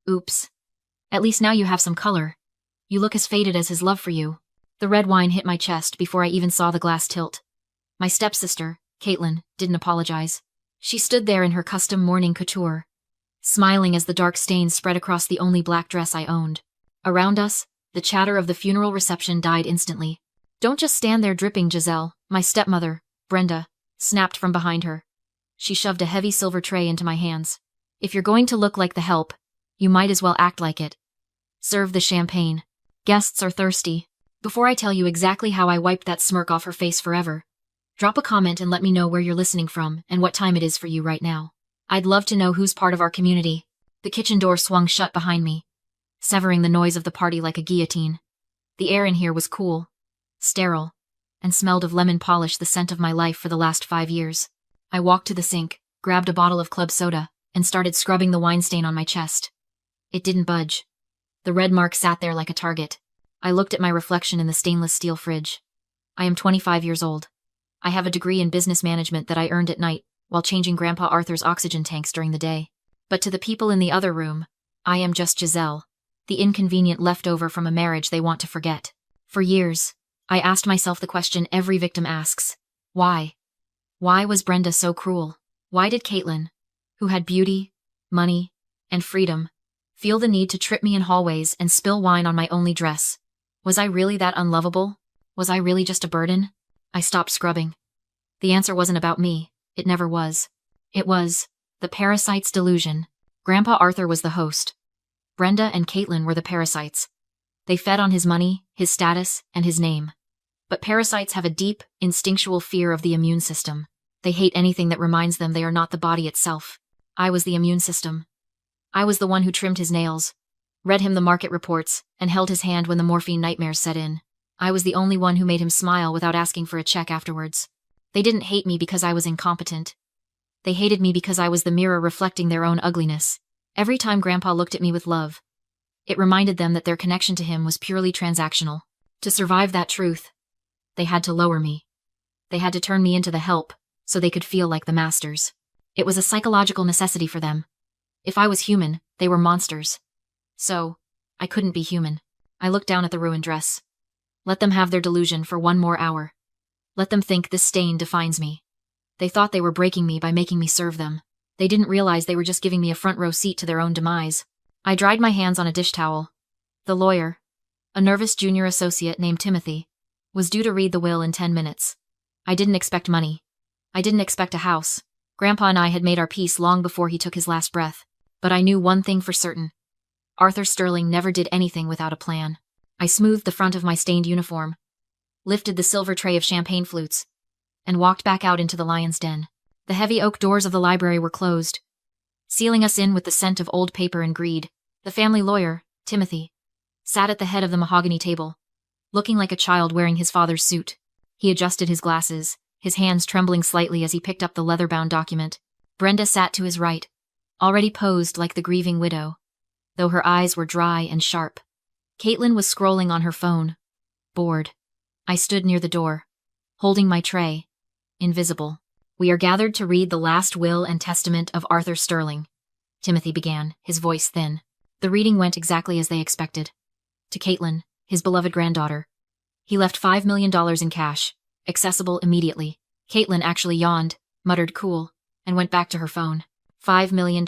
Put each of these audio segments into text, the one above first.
Oops. At least now you have some color. You look as faded as his love for you. The red wine hit my chest before I even saw the glass tilt. My stepsister, Caitlin, didn't apologize. She stood there in her custom morning couture, smiling as the dark stains spread across the only black dress I owned. Around us, the chatter of the funeral reception died instantly. Don't just stand there dripping, Giselle, my stepmother, Brenda, snapped from behind her. She shoved a heavy silver tray into my hands. If you're going to look like the help, you might as well act like it. Serve the champagne. Guests are thirsty. Before I tell you exactly how I wiped that smirk off her face forever, drop a comment and let me know where you're listening from and what time it is for you right now. I'd love to know who's part of our community. The kitchen door swung shut behind me, severing the noise of the party like a guillotine. The air in here was cool, sterile, and smelled of lemon polish, the scent of my life for the last 5 years. I walked to the sink, grabbed a bottle of club soda, and started scrubbing the wine stain on my chest. It didn't budge. The red mark sat there like a target. I looked at my reflection in the stainless steel fridge. I am 25 years old. I have a degree in business management that I earned at night while changing Grandpa Arthur's oxygen tanks during the day. But to the people in the other room, I am just Giselle, the inconvenient leftover from a marriage they want to forget. For years, I asked myself the question every victim asks. Why? Why was Brenda so cruel? Why did Caitlin, who had beauty, money, and freedom, feel the need to trip me in hallways and spill wine on my only dress? Was I really that unlovable? Was I really just a burden? I stopped scrubbing. The answer wasn't about me. It never was. It was the parasite's delusion. Grandpa Arthur was the host. Brenda and Caitlin were the parasites. They fed on his money, his status, and his name. But parasites have a deep, instinctual fear of the immune system. They hate anything that reminds them they are not the body itself. I was the immune system. I was the one who trimmed his nails, read him the market reports, and held his hand when the morphine nightmares set in. I was the only one who made him smile without asking for a check afterwards. They didn't hate me because I was incompetent. They hated me because I was the mirror reflecting their own ugliness. Every time Grandpa looked at me with love, it reminded them that their connection to him was purely transactional. To survive that truth, they had to lower me. They had to turn me into the help, so they could feel like the masters. It was a psychological necessity for them. If I was human, they were monsters. So, I couldn't be human. I looked down at the ruined dress. Let them have their delusion for 1 more hour. Let them think this stain defines me. They thought they were breaking me by making me serve them. They didn't realize they were just giving me a front row seat to their own demise. I dried my hands on a dish towel. The lawyer, a nervous junior associate named Timothy, was due to read the will in 10 minutes. I didn't expect money. I didn't expect a house. Grandpa and I had made our peace long before he took his last breath. But I knew one thing for certain. Arthur Sterling never did anything without a plan. I smoothed the front of my stained uniform, lifted the silver tray of champagne flutes, and walked back out into the lion's den. The heavy oak doors of the library were closed, sealing us in with the scent of old paper and greed. The family lawyer, Timothy, sat at the head of the mahogany table, looking like a child wearing his father's suit. He adjusted his glasses, his hands trembling slightly as he picked up the leather-bound document. Brenda sat to his right, already posed like the grieving widow, though her eyes were dry and sharp. Caitlin was scrolling on her phone, bored. I stood near the door, holding my tray, invisible. We are gathered to read the last will and testament of Arthur Sterling, Timothy began, his voice thin. The reading went exactly as they expected. To Caitlin, his beloved granddaughter, he left $5 million in cash, accessible immediately. Caitlin actually yawned, muttered cool, and went back to her phone. $5 million.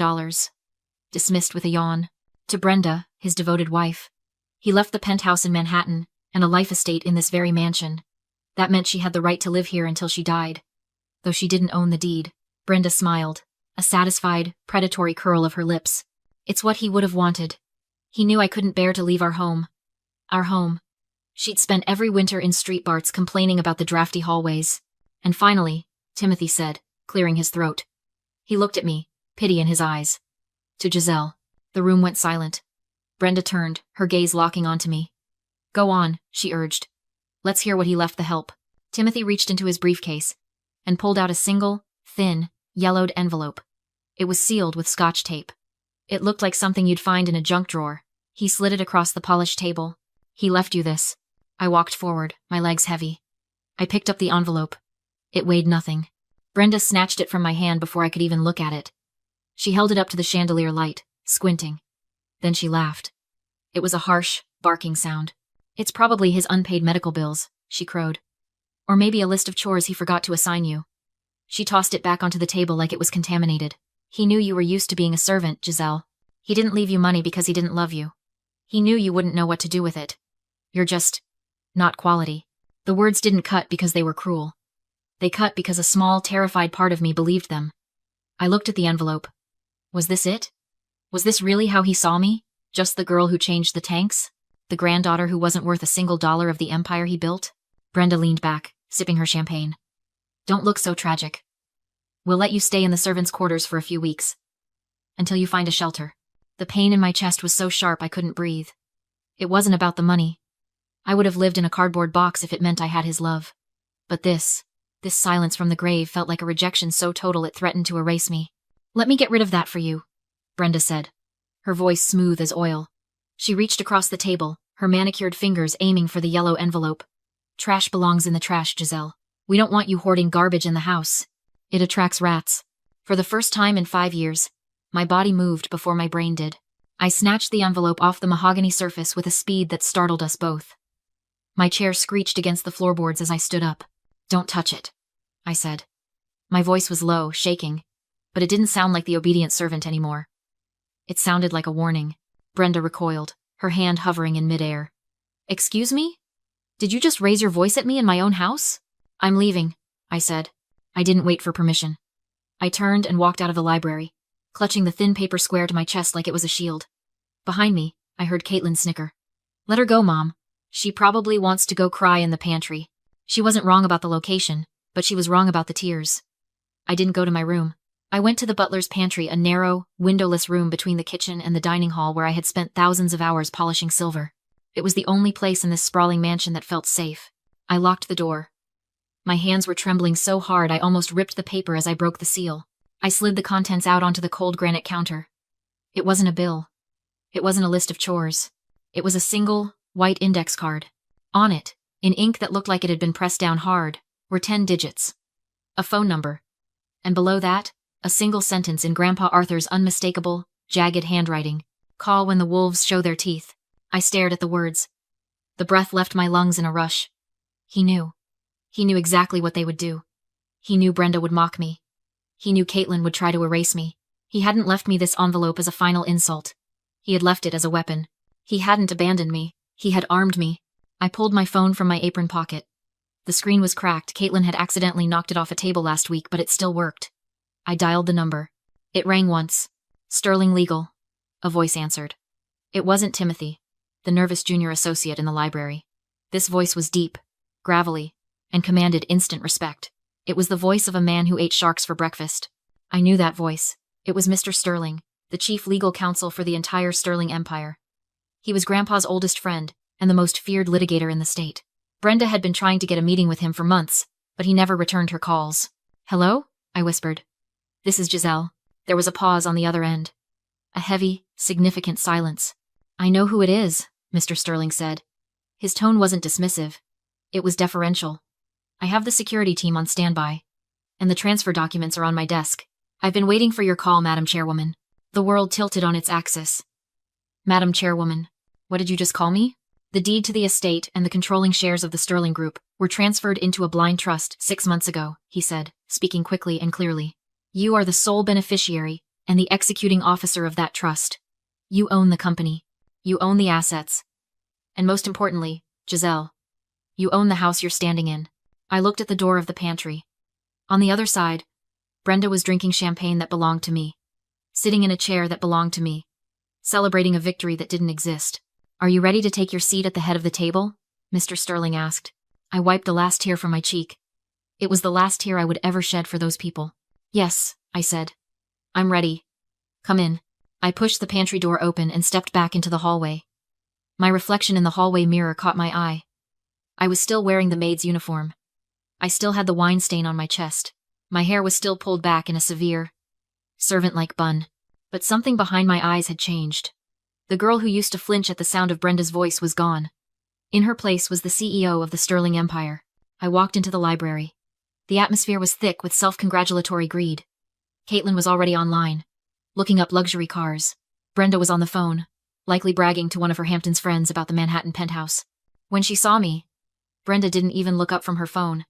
Dismissed with a yawn. To Brenda, his devoted wife, he left the penthouse in Manhattan and a life estate in this very mansion. That meant she had the right to live here until she died, though she didn't own the deed. Brenda smiled, a satisfied, predatory curl of her lips. It's what he would have wanted. He knew I couldn't bear to leave our home. Our home. She'd spent every winter in street barts complaining about the drafty hallways. And finally, Timothy said, clearing his throat. He looked at me, pity in his eyes. To Giselle. The room went silent. Brenda turned, her gaze locking onto me. Go on, she urged. Let's hear what he left the help. Timothy reached into his briefcase and pulled out a single, thin, yellowed envelope. It was sealed with Scotch tape. It looked like something you'd find in a junk drawer. He slid it across the polished table. He left you this. I walked forward, my legs heavy. I picked up the envelope. It weighed nothing. Brenda snatched it from my hand before I could even look at it. She held it up to the chandelier light, squinting. Then she laughed. It was a harsh, barking sound. It's probably his unpaid medical bills, she crowed. Or maybe a list of chores he forgot to assign you. She tossed it back onto the table like it was contaminated. He knew you were used to being a servant, Giselle. He didn't leave you money because he didn't love you. He knew you wouldn't know what to do with it. You're just not quality. The words didn't cut because they were cruel. They cut because a small, terrified part of me believed them. I looked at the envelope. Was this it? Was this really how he saw me? Just the girl who changed the tanks? The granddaughter who wasn't worth a single dollar of the empire he built? Brenda leaned back, sipping her champagne. Don't look so tragic. We'll let you stay in the servants' quarters for a few weeks. Until you find a shelter. The pain in my chest was so sharp I couldn't breathe. It wasn't about the money. I would have lived in a cardboard box if it meant I had his love. But this silence from the grave felt like a rejection so total it threatened to erase me. Let me get rid of that for you, Brenda said, her voice smooth as oil. She reached across the table, her manicured fingers aiming for the yellow envelope. Trash belongs in the trash, Giselle. We don't want you hoarding garbage in the house. It attracts rats. For the first time in 5 years, my body moved before my brain did. I snatched the envelope off the mahogany surface with a speed that startled us both. My chair screeched against the floorboards as I stood up. Don't touch it, I said. My voice was low, shaking, but it didn't sound like the obedient servant anymore. It sounded like a warning. Brenda recoiled, her hand hovering in midair. Excuse me? Did you just raise your voice at me in my own house? I'm leaving, I said. I didn't wait for permission. I turned and walked out of the library, clutching the thin paper square to my chest like it was a shield. Behind me, I heard Caitlin snicker. Let her go, Mom. She probably wants to go cry in the pantry. She wasn't wrong about the location, but she was wrong about the tears. I didn't go to my room. I went to the butler's pantry, a narrow, windowless room between the kitchen and the dining hall where I had spent thousands of hours polishing silver. It was the only place in this sprawling mansion that felt safe. I locked the door. My hands were trembling so hard I almost ripped the paper as I broke the seal. I slid the contents out onto the cold granite counter. It wasn't a bill. It wasn't a list of chores. It was a single, white index card. On it, in ink that looked like it had been pressed down hard, were 10 digits. A phone number. And below that, a single sentence in Grandpa Arthur's unmistakable, jagged handwriting. Call when the wolves show their teeth. I stared at the words. The breath left my lungs in a rush. He knew. He knew exactly what they would do. He knew Brenda would mock me. He knew Caitlin would try to erase me. He hadn't left me this envelope as a final insult. He had left it as a weapon. He hadn't abandoned me. He had armed me. I pulled my phone from my apron pocket. The screen was cracked. Caitlin had accidentally knocked it off a table last week, but it still worked. I dialed the number. It rang once. Sterling Legal. A voice answered. It wasn't Timothy, the nervous junior associate in the library. This voice was deep, gravelly, and commanded instant respect. It was the voice of a man who ate sharks for breakfast. I knew that voice. It was Mr. Sterling, the chief legal counsel for the entire Sterling Empire. He was Grandpa's oldest friend, and the most feared litigator in the state. Brenda had been trying to get a meeting with him for months, but he never returned her calls. Hello? I whispered. This is Giselle. There was a pause on the other end. A heavy, significant silence. I know who it is, Mr. Sterling said. His tone wasn't dismissive. It was deferential. I have the security team on standby, and the transfer documents are on my desk. I've been waiting for your call, Madam Chairwoman. The world tilted on its axis. Madam Chairwoman, what did you just call me? The deed to the estate and the controlling shares of the Sterling Group were transferred into a blind trust 6 months ago, he said, speaking quickly and clearly. You are the sole beneficiary and the executing officer of that trust. You own the company. You own the assets. And most importantly, Giselle, you own the house you're standing in. I looked at the door of the pantry. On the other side, Brenda was drinking champagne that belonged to me, sitting in a chair that belonged to me, celebrating a victory that didn't exist. Are you ready to take your seat at the head of the table? Mr. Sterling asked. I wiped the last tear from my cheek. It was the last tear I would ever shed for those people. Yes, I said. I'm ready. Come in. I pushed the pantry door open and stepped back into the hallway. My reflection in the hallway mirror caught my eye. I was still wearing the maid's uniform. I still had the wine stain on my chest. My hair was still pulled back in a severe, servant-like bun. But something behind my eyes had changed. The girl who used to flinch at the sound of Brenda's voice was gone. In her place was the CEO of the Sterling Empire. I walked into the library. The atmosphere was thick with self-congratulatory greed. Caitlin was already online, looking up luxury cars. Brenda was on the phone, likely bragging to one of her Hamptons friends about the Manhattan penthouse. When she saw me, Brenda didn't even look up from her phone.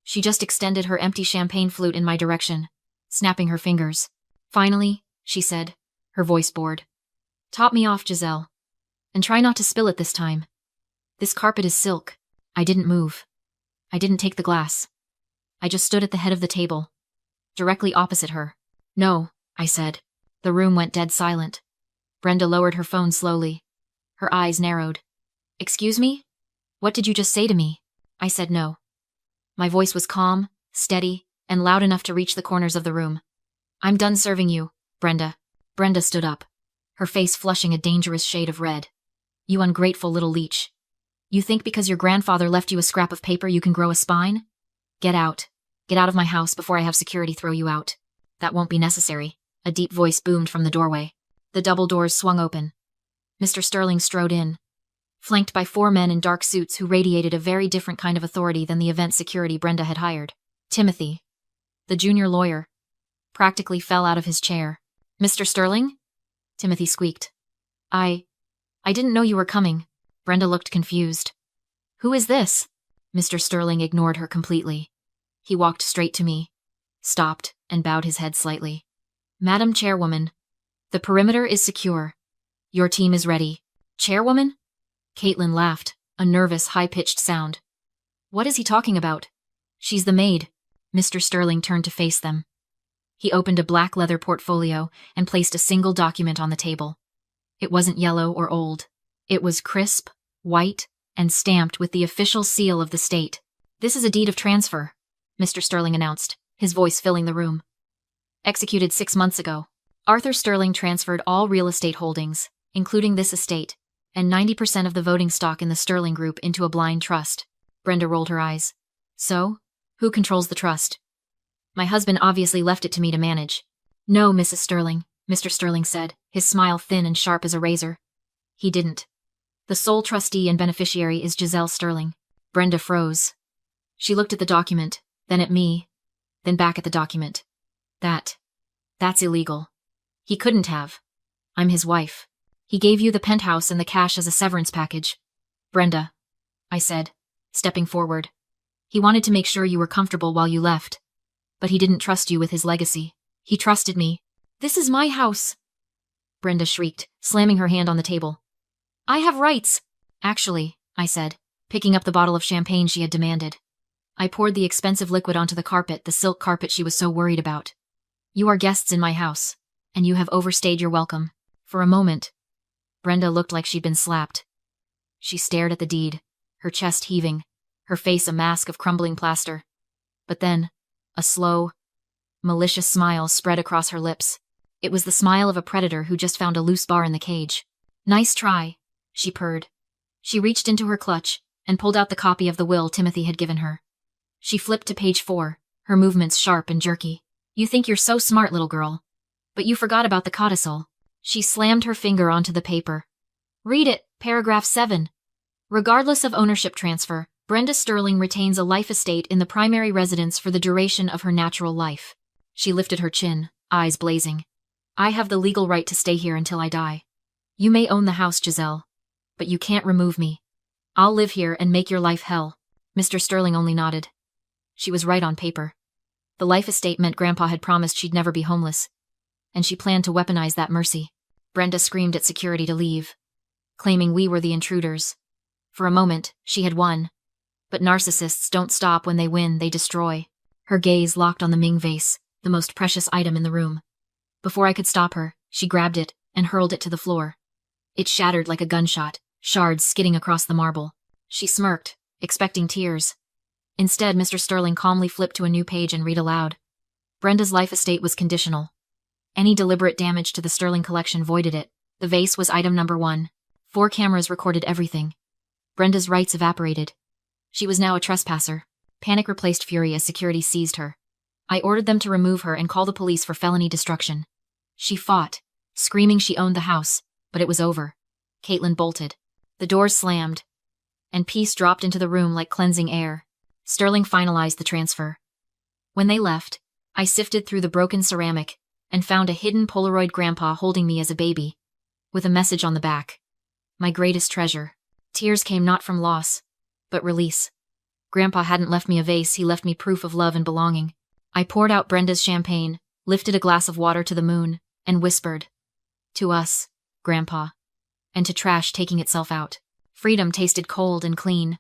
She just extended her empty champagne flute in my direction, snapping her fingers. "Finally," she said, her voice bored. "Top me off, Giselle. And try not to spill it this time. This carpet is silk." I didn't move. I didn't take the glass. I just stood at the head of the table, directly opposite her. "No," I said. The room went dead silent. Brenda lowered her phone slowly. Her eyes narrowed. "Excuse me? What did you just say to me?" I said no. My voice was calm, steady, and loud enough to reach the corners of the room. "I'm done serving you, Brenda." Brenda stood up, her face flushing a dangerous shade of red. "You ungrateful little leech. You think because your grandfather left you a scrap of paper you can grow a spine? Get out. Get out of my house before I have security throw you out." "That won't be necessary," a deep voice boomed from the doorway. The double doors swung open. Mr. Sterling strode in, flanked by 4 men in dark suits who radiated a very different kind of authority than the event security Brenda had hired. Timothy, the junior lawyer, practically fell out of his chair. "Mr. Sterling?" Timothy squeaked. I didn't know you were coming." Brenda looked confused. "Who is this?" Mr. Sterling ignored her completely. He walked straight to me, stopped, and bowed his head slightly. "Madam Chairwoman, the perimeter is secure. Your team is ready." "Chairwoman?" Caitlin laughed, a nervous, high-pitched sound. "What is he talking about?" "She's the maid." Mr. Sterling turned to face them. He opened a black leather portfolio and placed a single document on the table. It wasn't yellow or old. It was crisp, white, and stamped with the official seal of the state. "This is a deed of transfer," Mr. Sterling announced, his voice filling the room. "Executed 6 months ago. Arthur Sterling transferred all real estate holdings, including this estate, and 90% of the voting stock in the Sterling Group into a blind trust." Brenda rolled her eyes. "So? Who controls the trust?" "My husband obviously left it to me to manage." "No, Mrs. Sterling," Mr. Sterling said, his smile thin and sharp as a razor. "He didn't. The sole trustee and beneficiary is Giselle Sterling." Brenda froze. She looked at the document, then at me, then back at the document. That's illegal. He couldn't have. I'm his wife. He gave you the penthouse and the cash as a severance package." "Brenda," I said, stepping forward. "He wanted to make sure you were comfortable while you left. But he didn't trust you with his legacy. He trusted me." "This is my house," Brenda shrieked, slamming her hand on the table. "I have rights." "Actually," I said, picking up the bottle of champagne she had demanded. I poured the expensive liquid onto the carpet, the silk carpet she was so worried about. "You are guests in my house, and you have overstayed your welcome." For a moment, Brenda looked like she'd been slapped. She stared at the deed, her chest heaving, her face a mask of crumbling plaster. But then, a slow, malicious smile spread across her lips. It was the smile of a predator who just found a loose bar in the cage. "Nice try," she purred. She reached into her clutch and pulled out the copy of the will Timothy had given her. She flipped to page 4, her movements sharp and jerky. "You think you're so smart, little girl. But you forgot about the codicil." She slammed her finger onto the paper. "Read it, paragraph 7. Regardless of ownership transfer, Brenda Sterling retains a life estate in the primary residence for the duration of her natural life." She lifted her chin, eyes blazing. "I have the legal right to stay here until I die. You may own the house, Giselle, but you can't remove me. I'll live here and make your life hell." Mr. Sterling only nodded. She was right on paper. The life estate meant Grandpa had promised she'd never be homeless, and she planned to weaponize that mercy. Brenda screamed at security to leave, claiming we were the intruders. For a moment, she had won. But narcissists don't stop when they win, they destroy. Her gaze locked on the Ming vase, the most precious item in the room. Before I could stop her, she grabbed it and hurled it to the floor. It shattered like a gunshot, shards skidding across the marble. She smirked, expecting tears. Instead, Mr. Sterling calmly flipped to a new page and read aloud. Brenda's life estate was conditional. Any deliberate damage to the Sterling collection voided it. The vase was item number 1. 4 cameras recorded everything. Brenda's rights evaporated. She was now a trespasser. Panic replaced fury as security seized her. I ordered them to remove her and call the police for felony destruction. She fought, screaming she owned the house, but it was over. Caitlin bolted. The doors slammed, and peace dropped into the room like cleansing air. Sterling finalized the transfer. When they left, I sifted through the broken ceramic and found a hidden Polaroid grandpa holding me as a baby. with a message on the back. My greatest treasure. Tears came not from loss, but release. Grandpa hadn't left me a vase, he left me proof of love and belonging. I poured out Brenda's champagne, lifted a glass of water to the moon, and whispered, "To us, Grandpa." And to trash taking itself out. Freedom tasted cold and clean,